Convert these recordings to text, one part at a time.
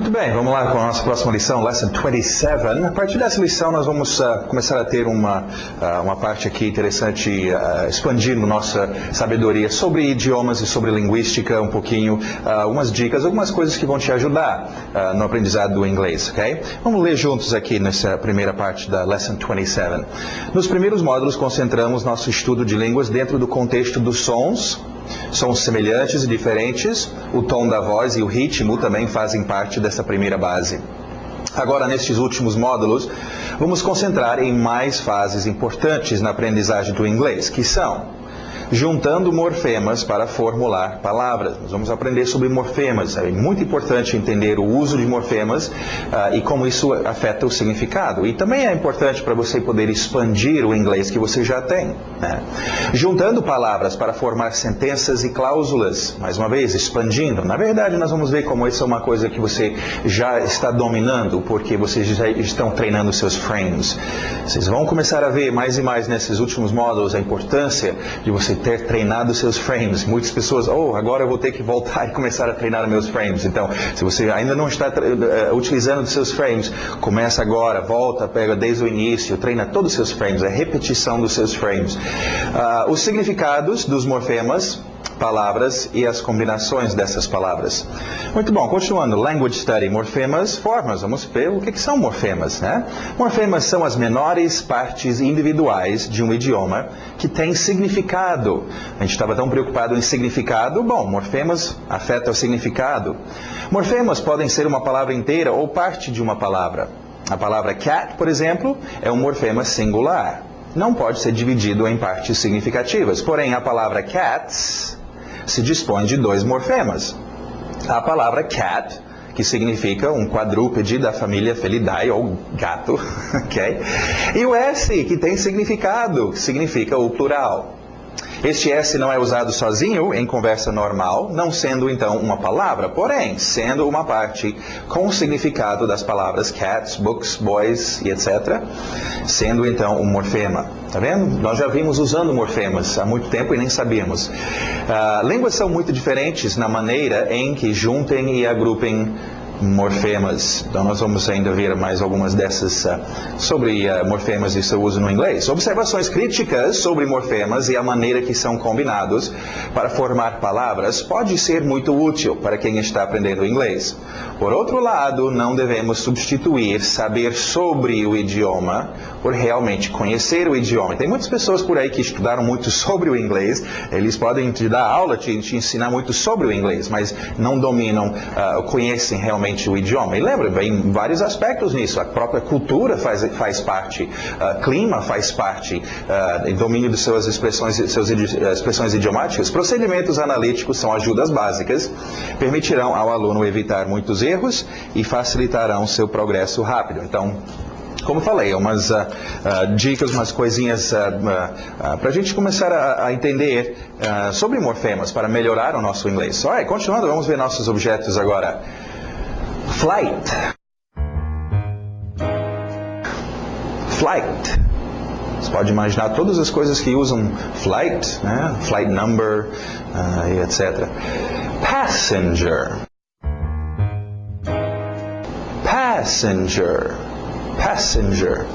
Muito bem, vamos lá com a nossa próxima lição, Lesson 27. A partir dessa lição nós vamos começar a ter uma parte aqui interessante, expandindo nossa sabedoria sobre idiomas e sobre linguística, um pouquinho, algumas dicas, algumas coisas que vão te ajudar no aprendizado do inglês, ok? Vamos ler juntos aqui nessa primeira parte da Lesson 27. Nos primeiros módulos concentramos nosso estudo de línguas dentro do contexto dos sons semelhantes e diferentes, o tom da voz e o ritmo também fazem parte dessa primeira base. Agora, nestes últimos módulos, vamos concentrar em mais fases importantes na aprendizagem do inglês, que são juntando morfemas para formular palavras. Nós vamos aprender sobre morfemas. É muito importante entender o uso de morfemas e como isso afeta o significado. E também é importante para você poder expandir o inglês que você já tem, né? Juntando palavras para formar sentenças e cláusulas. Mais uma vez, expandindo. Na verdade, nós vamos ver como isso é uma coisa que você já está dominando, porque vocês já estão treinando seus frames. Vocês vão começar a ver mais e mais nesses últimos módulos a importância de você ter treinado seus frames. Muitas pessoas, agora eu vou ter que voltar e começar a treinar meus frames. Então, se você ainda não está utilizando seus frames, começa agora, volta, pega desde o início, treina todos os seus frames, a repetição dos seus frames. Os significados dos morfemas, palavras e as combinações dessas palavras. Muito bom, continuando, language study, morfemas, formas. Vamos ver o que são morfemas, né? Morfemas são as menores partes individuais de um idioma que têm significado. A gente estava tão preocupado em significado, bom, morfemas afetam o significado. Morfemas podem ser uma palavra inteira ou parte de uma palavra. A palavra cat, por exemplo, é um morfema singular. Não pode ser dividido em partes significativas. Porém, a palavra cats se dispõe de dois morfemas. A palavra cat, que significa um quadrúpede da família Felidae, ou gato, ok? E o S, que tem significado, que significa o plural. Este S não é usado sozinho em conversa normal, não sendo então uma palavra, porém, sendo uma parte com o significado das palavras cats, books, boys e etc., sendo então um morfema. Tá vendo? Nós já vimos usando morfemas há muito tempo e nem sabíamos. Línguas são muito diferentes na maneira em que juntem e agrupem morfemas. Então nós vamos ainda ver mais algumas dessas sobre morfemas e seu uso no inglês. Observações críticas sobre morfemas e a maneira que são combinados para formar palavras pode ser muito útil para quem está aprendendo inglês. Por outro lado, não devemos substituir saber sobre o idioma por realmente conhecer o idioma. Tem muitas pessoas por aí que estudaram muito sobre o inglês, eles podem te dar aula, te ensinar muito sobre o inglês, mas não dominam, conhecem realmente o idioma. E lembra, vem vários aspectos nisso. A própria cultura faz parte, clima faz parte, domínio de suas expressões idiomáticas. Procedimentos analíticos são ajudas básicas, permitirão ao aluno evitar muitos erros e facilitarão seu progresso rápido. Então, como falei, umas dicas, umas coisinhas para a gente começar a entender sobre morfemas, para melhorar o nosso inglês. Alright, continuando, vamos ver nossos objetos agora. Flight. Flight. Você pode imaginar todas as coisas que usam flight, né? Flight number, e etc. Passenger. Passenger. Passenger.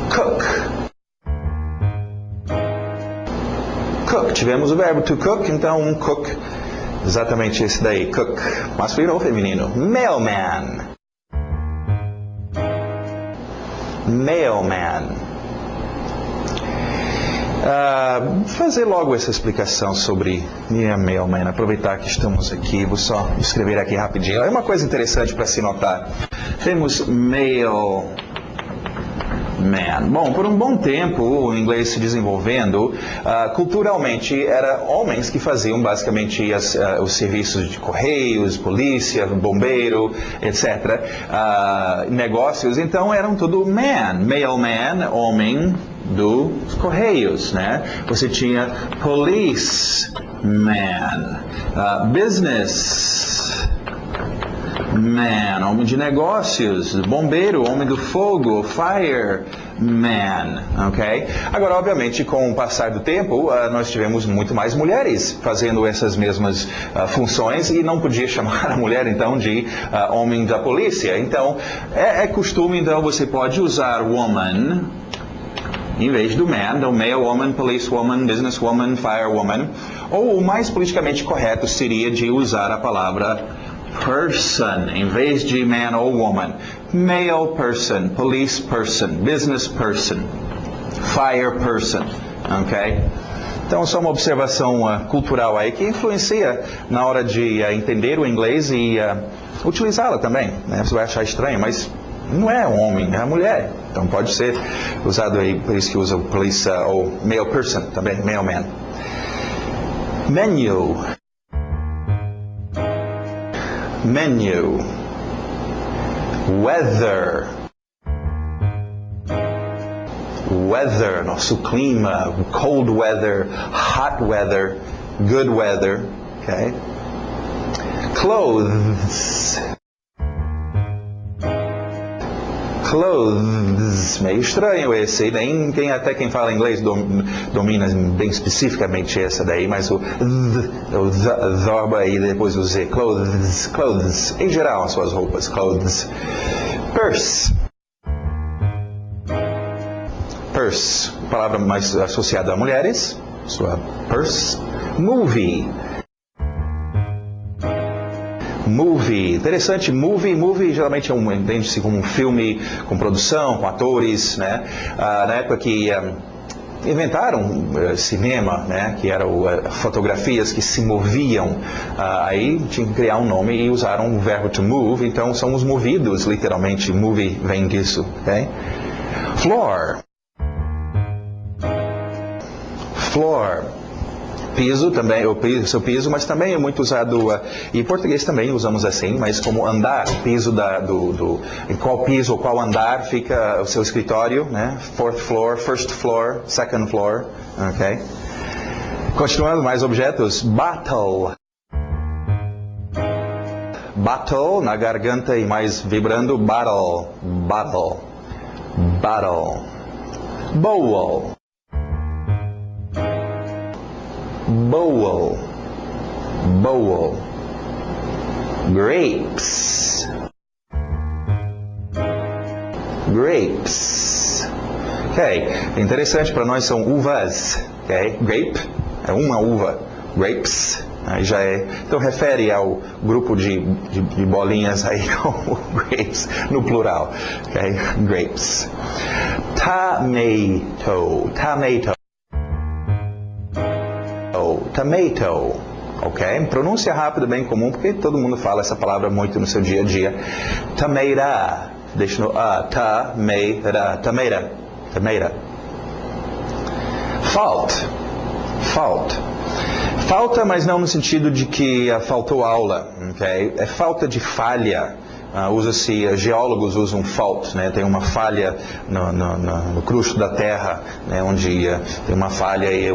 Cook. Cook. Tivemos o verbo to cook, então um cook. Exatamente esse daí, cook. Masculino ou feminino? Mailman. Mailman. Fazer logo essa explicação sobre mailman. Aproveitar que estamos aqui, vou só escrever aqui rapidinho. É uma coisa interessante para se notar. Temos mailman. Bom, por um bom tempo, o inglês se desenvolvendo, culturalmente, eram homens que faziam basicamente os serviços de correios, polícia, bombeiro, etc. Negócios, então eram tudo mailman, homem dos correios, né? Você tinha policeman, businessman, Man, homem de negócios, bombeiro, homem do fogo, fireman, ok? Agora, obviamente, com o passar do tempo, nós tivemos muito mais mulheres fazendo essas mesmas funções e não podia chamar a mulher, então, de homem da polícia. Então, é costume, então, você pode usar woman em vez do man, então male woman, policewoman, businesswoman, firewoman, ou o mais politicamente correto seria de usar a palavra person, em vez de man ou woman. Male person, police person, business person, fire person, ok? Então, só uma observação cultural aí que influencia na hora de entender o inglês e utilizá-la também, né? Você vai achar estranho, mas não é um homem, é a mulher. Então, pode ser usado aí, por isso que usa police ou male person também, male man. Menu. Menu. Weather. Weather, nosso clima, cold weather, hot weather, good weather, okay? Clothes. Clothes, meio estranho esse, nem até quem fala inglês domina bem especificamente essa daí, mas o zorba e depois o z, clothes, em geral as suas roupas, clothes. Purse, palavra mais associada a mulheres, sua purse. Movie, interessante, movie geralmente entende-se como um filme com produção, com atores, né? Na época que inventaram cinema, né? Que eram fotografias que se moviam, aí tinha que criar um nome e usaram o verbo to move, então somos movidos, literalmente, movie vem disso, ok? Floor. Piso também, o seu piso, mas também é muito usado, e em português também usamos assim, mas como andar, piso em qual piso ou qual andar fica o seu escritório, né? Fourth floor, first floor, second floor, ok? Continuando, mais objetos, battle, na garganta e mais vibrando, battle, bowl, grapes, ok, interessante, para nós são uvas, ok, grape é uma uva, grapes aí já é, então refere ao grupo de bolinhas aí como grapes no plural, ok, grapes. Tomato, ok? Pronúncia rápida, bem comum, porque todo mundo fala essa palavra muito no seu dia a dia. Tomato, deixa no tomato. Falta, mas não no sentido de que faltou aula, ok? É falta de falha. Geólogos usam fault, né? Tem uma falha no crusto da Terra, né? Onde tem uma falha e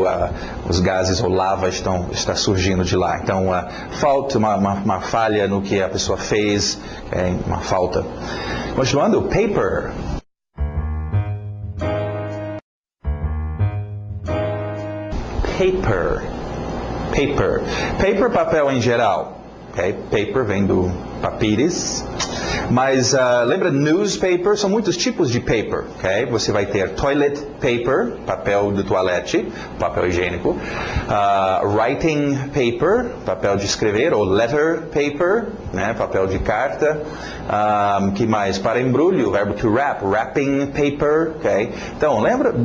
os gases ou lava está surgindo de lá. Então, fault, uma falha no que a pessoa fez, okay? Uma falta. Continuando, paper. Paper, papel em geral. Okay? Paper vem do papyrus. Mas lembra, newspaper, são muitos tipos de paper, ok? Você vai ter toilet paper, papel de toalete, papel higiênico, writing paper, papel de escrever, ou letter paper, né? Papel de carta, que mais? Para embrulho, o verbo to wrap, wrapping paper, ok? Então,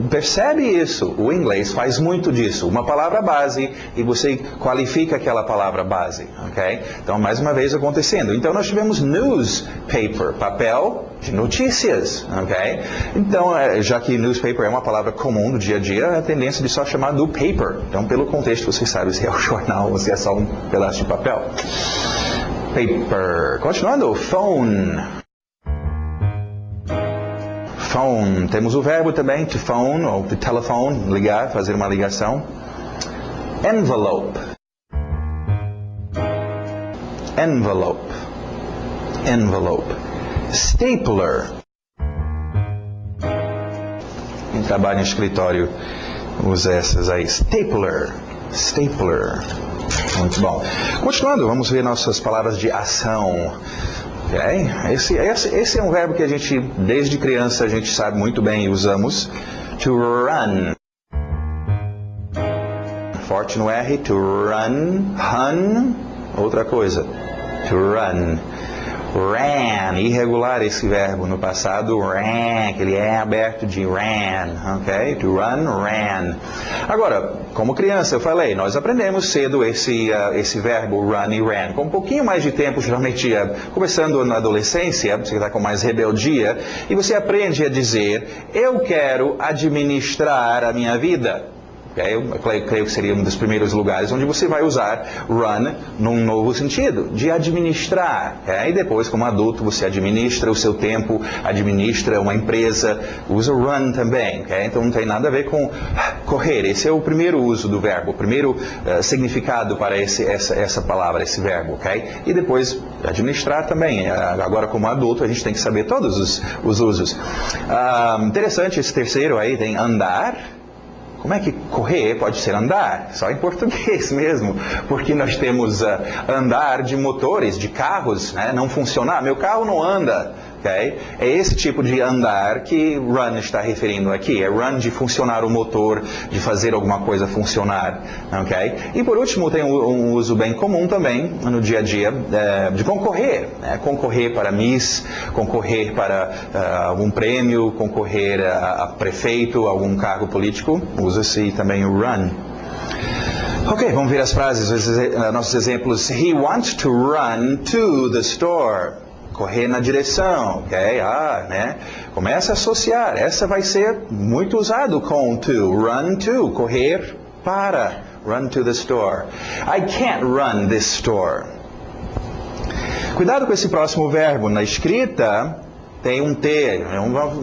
percebe isso, o inglês faz muito disso, uma palavra base e você qualifica aquela palavra base, ok? Então, mais uma vez acontecendo. Então, nós tivemos newspaper, papel de notícias, ok? Então, já que newspaper é uma palavra comum do dia a dia, a tendência de só chamar do paper. Então, pelo contexto, você sabe se é o jornal ou se é só um pedaço de papel. Paper. Continuando, phone. Temos o verbo também, to phone, ou to telephone, ligar, fazer uma ligação. Envelope. envelope. Stapler. Quem trabalha em escritório usa essas aí. Stapler. Stapler. Muito bom. Continuando, vamos ver nossas palavras de ação. Okay? Esse é um verbo que a gente, desde criança, a gente sabe muito bem e usamos. To run. Forte no R. To run. Run. Outra coisa. To run. Ran, irregular esse verbo no passado, ran, aquele é aberto de ran, ok? To run, ran. Agora, como criança, eu falei, nós aprendemos cedo esse verbo run e ran. Com um pouquinho mais de tempo, geralmente começando na adolescência, você está com mais rebeldia, e você aprende a dizer, eu quero administrar a minha vida. Eu creio que seria um dos primeiros lugares onde você vai usar run num novo sentido, de administrar. E depois, como adulto, você administra o seu tempo, administra uma empresa, usa run também. Então não tem nada a ver com correr. Esse é o primeiro uso do verbo, o primeiro significado para essa palavra, esse verbo. E depois, administrar também. Agora, como adulto, a gente tem que saber todos os usos. Interessante esse terceiro aí, tem andar. Como é que correr pode ser andar? Só em português mesmo, porque nós temos andar de motores, de carros, né? Não funcionar, meu carro não anda. Okay? É esse tipo de andar que run está referindo aqui. É run de funcionar o motor, de fazer alguma coisa funcionar. Okay? E por último, tem um uso bem comum também no dia a dia de concorrer. Né? Concorrer para Miss, concorrer para algum prêmio, concorrer a prefeito, algum cargo político. Usa-se também o run. Ok, vamos ver as frases, nossos exemplos. He wants to run to the store. Correr na direção, ok? Né? Começa a associar. Essa vai ser muito usado com to. Run to, correr para. Run to the store. I can't run this store. Cuidado com esse próximo verbo. Na escrita tem um T.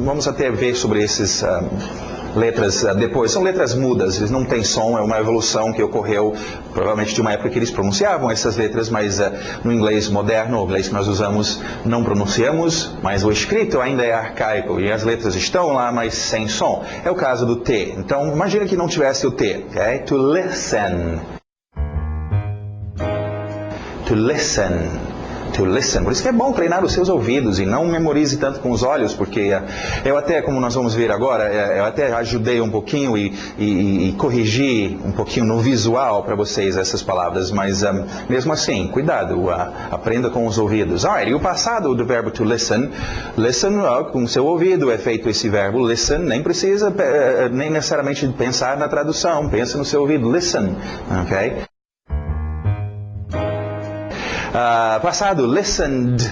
Vamos até ver sobre esses letras depois. São letras mudas, eles não têm som, é uma evolução que ocorreu provavelmente de uma época que eles pronunciavam essas letras, mas no inglês moderno, o inglês que nós usamos, não pronunciamos, mas o escrito ainda é arcaico e as letras estão lá, mas sem som. É o caso do T. Então, imagina que não tivesse o T. Okay? To listen. To listen. To listen. Por isso que é bom treinar os seus ouvidos e não memorize tanto com os olhos, porque eu até, como nós vamos ver agora, eu até ajudei um pouquinho e corrigi um pouquinho no visual para vocês essas palavras, mas mesmo assim, cuidado, aprenda com os ouvidos. E o passado do verbo to listen, listen, com o seu ouvido é feito esse verbo listen, nem precisa nem necessariamente pensar na tradução, pensa no seu ouvido, listen, ok? Passado, listened.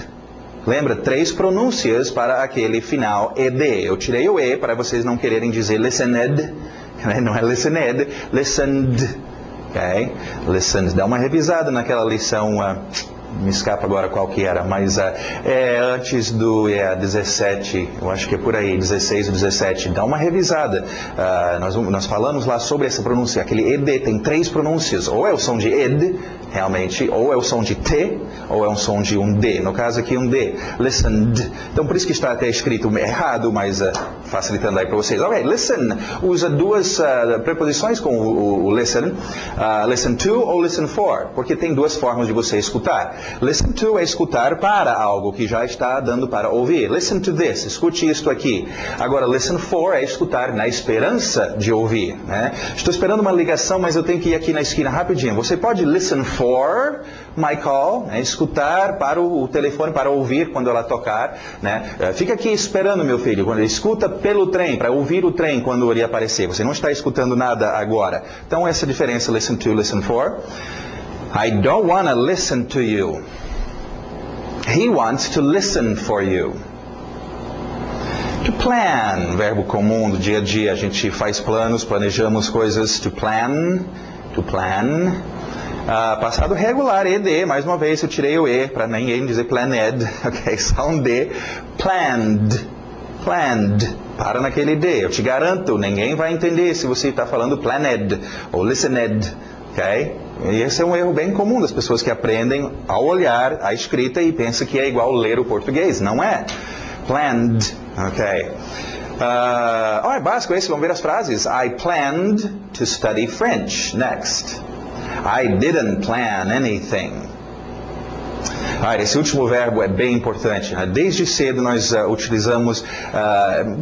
Lembra? 3 pronúncias para aquele final ed. Eu tirei o e para vocês não quererem dizer listened. Não é listened, listened. Okay? Listened. Dá uma revisada naquela lição. Me escapa agora qual que era, mas antes do 17, eu acho que é por aí, 16 ou 17, dá uma revisada. Nós falamos lá sobre essa pronúncia, aquele ed tem 3 pronúncias, ou é o som de ed, realmente, ou é o som de t, ou é um som de um d, no caso aqui um d, listened. Então por isso que está até escrito errado, mas facilitando aí para vocês. Ok, listen, usa 2 preposições com o listen, listen to ou listen for, porque tem 2 formas de você escutar. Listen to é escutar para algo que já está dando para ouvir. Listen to this, escute isto aqui. Agora, listen for é escutar na esperança de ouvir. Né? Estou esperando uma ligação, mas eu tenho que ir aqui na esquina rapidinho. Você pode listen for my call, né? Escutar para o telefone, para ouvir quando ela tocar. Né? Fica aqui esperando, meu filho, quando ele escuta pelo trem, para ouvir o trem quando ele aparecer. Você não está escutando nada agora. Então, essa diferença, listen to, listen for. I don't want to listen to you. He wants to listen for you. To plan, verbo comum do dia a dia. A gente faz planos, planejamos coisas. To plan. To plan. Passado regular, ed. Mais uma vez eu tirei o e para ninguém dizer planned. Ok, só um d. Planned. Planned. Para naquele d. Eu te garanto, ninguém vai entender se você está falando planned ou listened. ok? E esse é um erro bem comum das pessoas que aprendem ao olhar a escrita e pensam que é igual ler o português. Não é. Planned, ok? É básico esse, vamos ver as frases. I planned to study French. Next. I didn't plan anything. Esse último verbo é bem importante, né? Desde cedo nós utilizamos,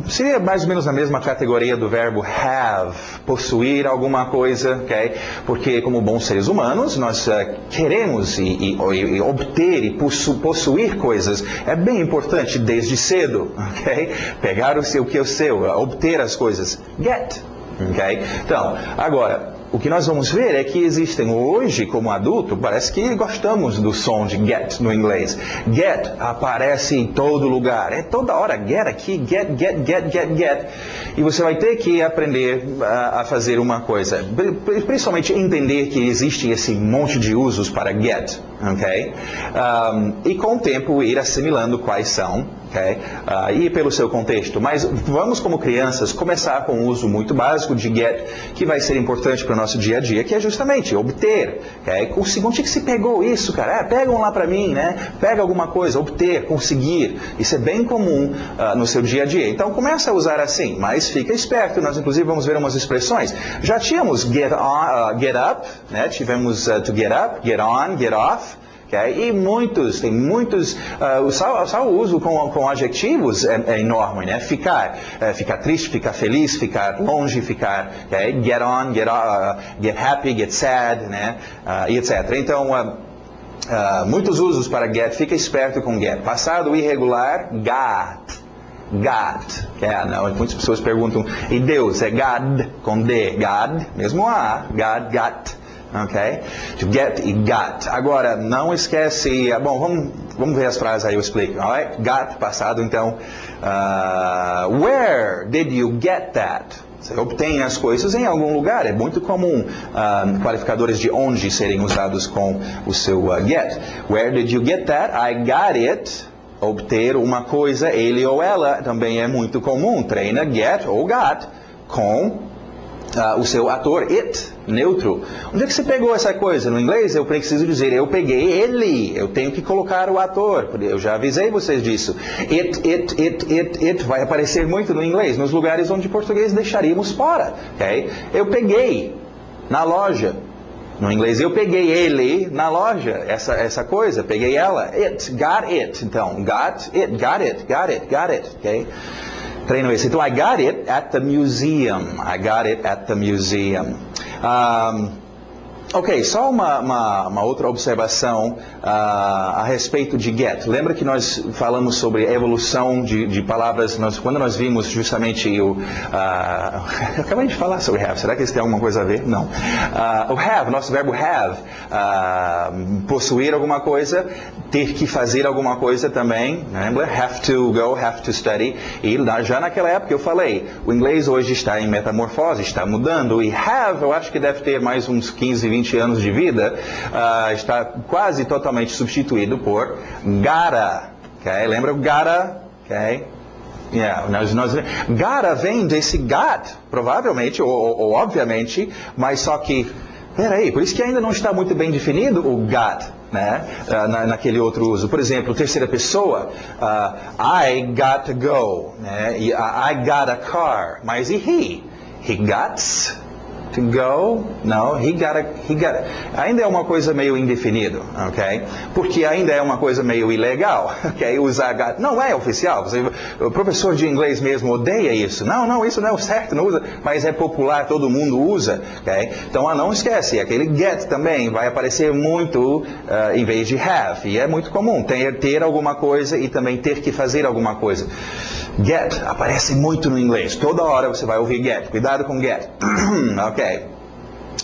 seria mais ou menos na mesma categoria do verbo have, possuir alguma coisa, ok? Porque como bons seres humanos, nós queremos e obter e possuir coisas. É bem importante desde cedo, ok? Pegar o que é o seu, obter as coisas. Get, ok? Então, agora, o que nós vamos ver é que existem hoje, como adulto, parece que gostamos do som de get no inglês. Get aparece em todo lugar. É toda hora get aqui, get. E você vai ter que aprender a fazer uma coisa. Principalmente entender que existe esse monte de usos para get. Okay? E com o tempo ir assimilando quais são. Okay? E pelo seu contexto. Mas vamos, como crianças, começar com um uso muito básico de get, que vai ser importante para o nosso dia a dia, que é justamente obter. Okay? Onde que se pegou isso, cara? Pegam lá para mim, né? Pega alguma coisa, obter, conseguir. Isso é bem comum no seu dia a dia. Então começa a usar assim, mas fica esperto. Nós inclusive vamos ver umas expressões. Já tínhamos get up, né? Tivemos to get up, get on, get off. Okay? E tem muitos, só o uso com adjetivos é enorme, né? Ficar triste, ficar feliz, ficar longe, ficar, okay? Get on, get happy, get sad, né? E etc. Então, muitos usos para get, fica esperto com get. Passado irregular, got. Muitas pessoas perguntam, e Deus, é God, com D, God, mesmo A, God, got. Ok? To get e got. Agora, não esquece... Bom, vamos ver as frases aí, eu explico. Alright? Got, passado, então. Where did you get that? Você obtém as coisas em algum lugar. É muito comum qualificadores de onde serem usados com o seu get. Where did you get that? I got it. Obter uma coisa, ele ou ela, também é muito comum. Treina get ou got com... o seu ator, it, neutro. Onde é que você pegou essa coisa? No inglês eu preciso dizer, eu peguei ele. Eu tenho que colocar o ator. Eu já avisei vocês disso. It vai aparecer muito no inglês, nos lugares onde português deixaríamos fora. Okay? Eu peguei na loja. No inglês eu peguei ele na loja. Essa coisa, peguei ela. It, got it. Então, got it. Okay? Treino esse. Então, I got it at the museum. Ok, só uma outra observação a respeito de get. Lembra que nós falamos sobre a evolução de palavras, quando nós vimos justamente eu acabei de falar sobre have, será que isso tem alguma coisa a ver? Não. O have, nosso verbo have, possuir alguma coisa, ter que fazer alguma coisa também, lembra? Have to go, have to study. E já naquela época eu falei, o inglês hoje está em metamorfose, está mudando, e have, eu acho que deve ter mais uns 15, 20 anos de vida, está quase totalmente substituído por gotta. Okay? Lembra o gotta? Okay? Yeah, gotta vem desse got, provavelmente, ou obviamente, mas só que, peraí, por isso que ainda não está muito bem definido o got, né? Naquele outro uso. Por exemplo, terceira pessoa, I got to go, né? E, I got a car, mas e he? He got to go? Não, he got. Ainda é uma coisa meio indefinida, ok? Porque ainda é uma coisa meio ilegal, ok? Usar got não é oficial. O professor de inglês mesmo odeia isso. Não, isso não é o certo, não usa. Mas é popular, todo mundo usa, ok? Então, não esquece, aquele get também vai aparecer muito em vez de have. E é muito comum ter alguma coisa e também ter que fazer alguma coisa. Get aparece muito no inglês. Toda hora você vai ouvir get. Cuidado com get. Ok.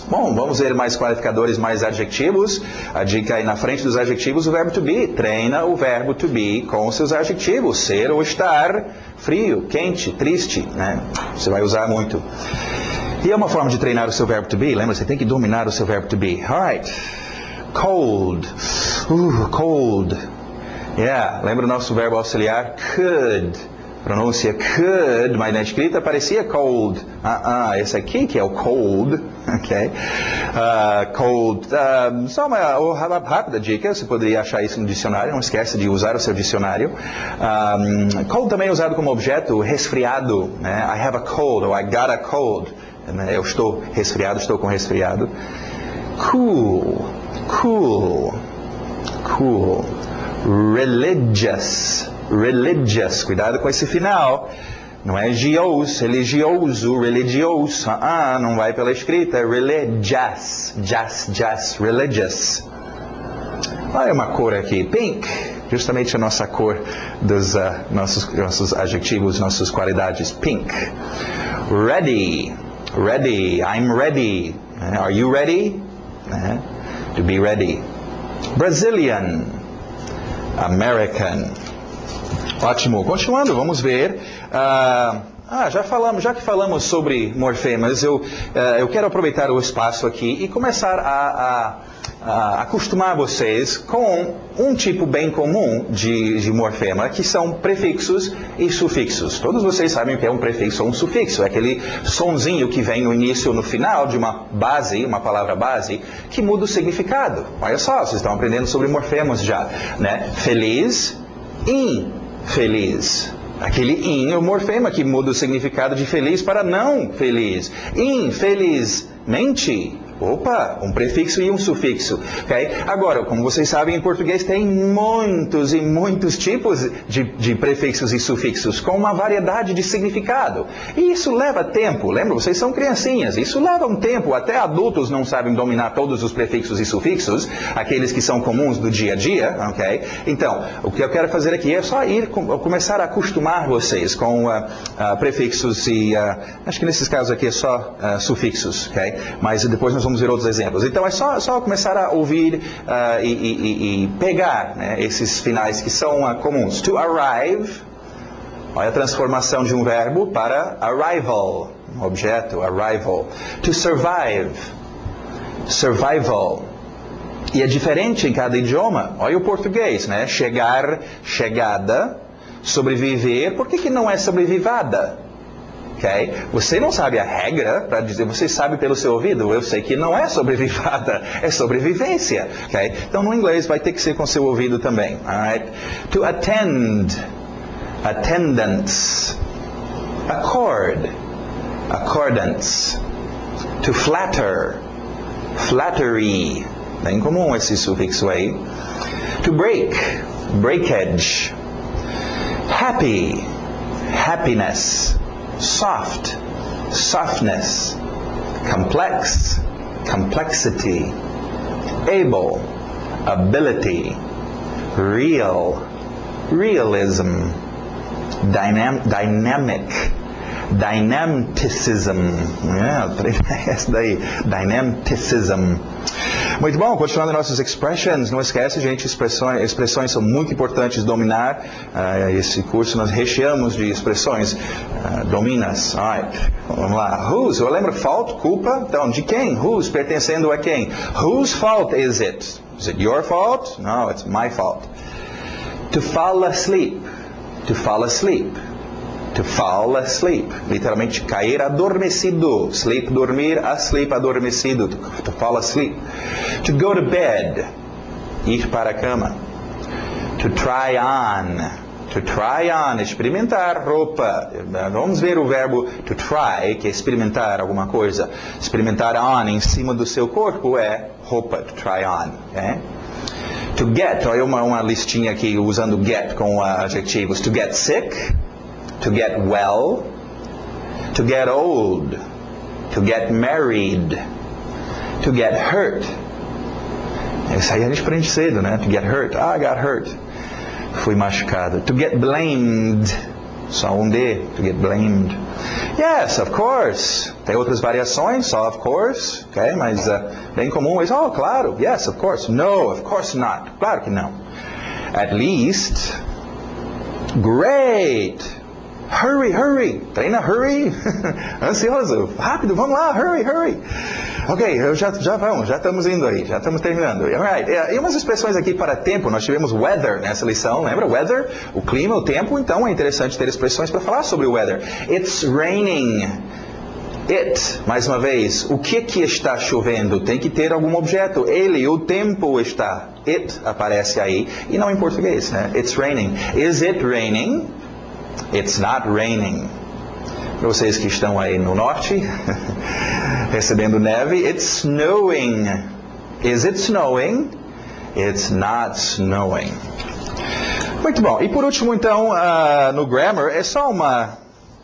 Bom, vamos ver mais qualificadores, mais adjetivos. A dica aí na frente dos adjetivos, o verbo to be. Treina o verbo to be com os seus adjetivos. Ser ou estar, frio, quente, triste, né? Você vai usar muito. E é uma forma de treinar o seu verbo to be. Lembra, você tem que dominar o seu verbo to be. Alright. Cold. Cold. Yeah. Lembra o nosso verbo auxiliar? Could. Pronúncia could, mas na escrita parecia cold. Esse aqui que é o cold. ok? Cold, só uma rápida dica, você poderia achar isso no dicionário, não esquece de usar o seu dicionário. Cold também é usado como objeto, resfriado, né? I have a cold, ou I got a cold. Eu estou resfriado, estou com resfriado. Cool, cool, cool. Religious, religious, cuidado com esse final. Não é religioso, religioso, não vai pela escrita, é religious, religious. Olha uma cor aqui, pink, justamente a nossa cor dos nossos adjetivos, nossas qualidades, pink. Ready, ready, I'm ready. Are you ready? To be ready. Brazilian, American. Ótimo. Continuando, vamos ver. Já que falamos sobre morfemas, eu quero aproveitar o espaço aqui e começar a acostumar vocês com um tipo bem comum de morfema, que são prefixos e sufixos. Todos vocês sabem o que é um prefixo ou um sufixo. É aquele sonzinho que vem no início ou no final de uma base, uma palavra base, que muda o significado. Olha só, vocês estão aprendendo sobre morfemas já, né? Feliz, infeliz. Aquele in é o morfema que muda o significado de feliz para não feliz. Infelizmente. Opa, um prefixo e um sufixo. Okay? Agora, como vocês sabem, em português tem muitos e muitos tipos de prefixos e sufixos, com uma variedade de significado. E isso leva tempo. Lembra, vocês são criancinhas. Isso leva um tempo. Até adultos não sabem dominar todos os prefixos e sufixos, aqueles que são comuns do dia a dia. Okay? Então, o que eu quero fazer aqui é só começar a acostumar vocês com prefixos e... acho que nesses casos aqui é só sufixos. Okay? Mas depois nós vamos ver outros exemplos. Então é só começar a ouvir e pegar, né, esses finais que são comuns. To arrive, olha a transformação de um verbo para arrival, um objeto, arrival. To survive, survival. E é diferente em cada idioma. Olha o português, né? Chegar, chegada, sobreviver. Por que não é sobrevivada? Okay? Você não sabe a regra para dizer, você sabe pelo seu ouvido, eu sei que não é sobrevivada, é sobrevivência. Okay? Então no inglês vai ter que ser com seu ouvido também. Alright? To attend, attendance. Accord, accordance. To flatter, flattery. Bem comum esse sufixo aí. To break, breakage. Happy, happiness. Soft, softness. Complex, complexity. Able, ability. Real, realism. Dynamic, dynamicism. Essa daí, dynamicism. Muito bom, continuando nossas expressions, não esquece, gente, expressões são muito importantes dominar. Esse curso nós recheamos de expressões dominas. Alright, vamos lá. Whose, eu lembro fault, culpa, então de quem? Whose, pertencendo a quem? Whose fault is it? Is it your fault? No, it's my fault. To fall asleep, to fall asleep. To fall asleep, literalmente cair adormecido. Sleep, dormir, asleep, adormecido. To fall asleep. To go to bed, ir para a cama. To try on, experimentar roupa. Vamos ver o verbo to try, que é experimentar alguma coisa. Experimentar on em cima do seu corpo é roupa, to try on. Okay? To get, olha uma listinha aqui usando get com adjetivos. To get sick. To get well, to get old, to get married, to get hurt. Isso aí a gente aprende cedo, né? To get hurt. I got hurt. Fui machucado. To get blamed. Só um D. To get blamed. Yes, of course. Tem outras variações, só of course. Okay? Mas bem comum é, claro. Yes, of course. No, of course not. Claro que não. At least. Great. Hurry, hurry. Treina hurry. Ansioso. Rápido, vamos lá, hurry, hurry. Ok, já estamos indo aí, já estamos terminando. Alright. E umas expressões aqui para tempo, nós tivemos weather nessa lição, lembra? Weather, o clima, o tempo, então é interessante ter expressões para falar sobre o weather. It's raining. It, mais uma vez, o que está chovendo? Tem que ter algum objeto. Ele, o tempo está. It aparece aí, e não em português, né? It's raining. Is it raining? It's not raining. Para vocês que estão aí no norte, recebendo neve, it's snowing. Is it snowing? It's not snowing. Muito bom. E por último, então, no grammar, é só uma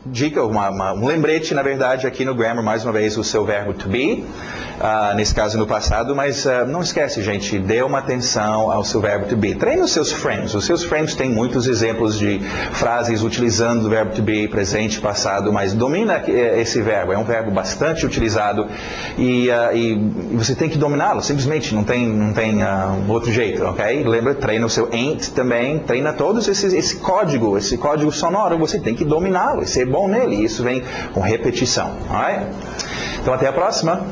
dica, um lembrete, na verdade, aqui no grammar, mais uma vez, o seu verbo to be, nesse caso no passado, mas não esquece, gente, dê uma atenção ao seu verbo to be. Treine os seus frames. Os seus frames têm muitos exemplos de frases utilizando o verbo to be, presente, passado, mas domina esse verbo. É um verbo bastante utilizado e você tem que dominá-lo, simplesmente, não tem outro jeito, ok? Lembra, treina o seu ain't também, treina todos esse código sonoro, você tem que dominá-lo e ser bom nele. Isso vem com repetição, alright? Então até a próxima.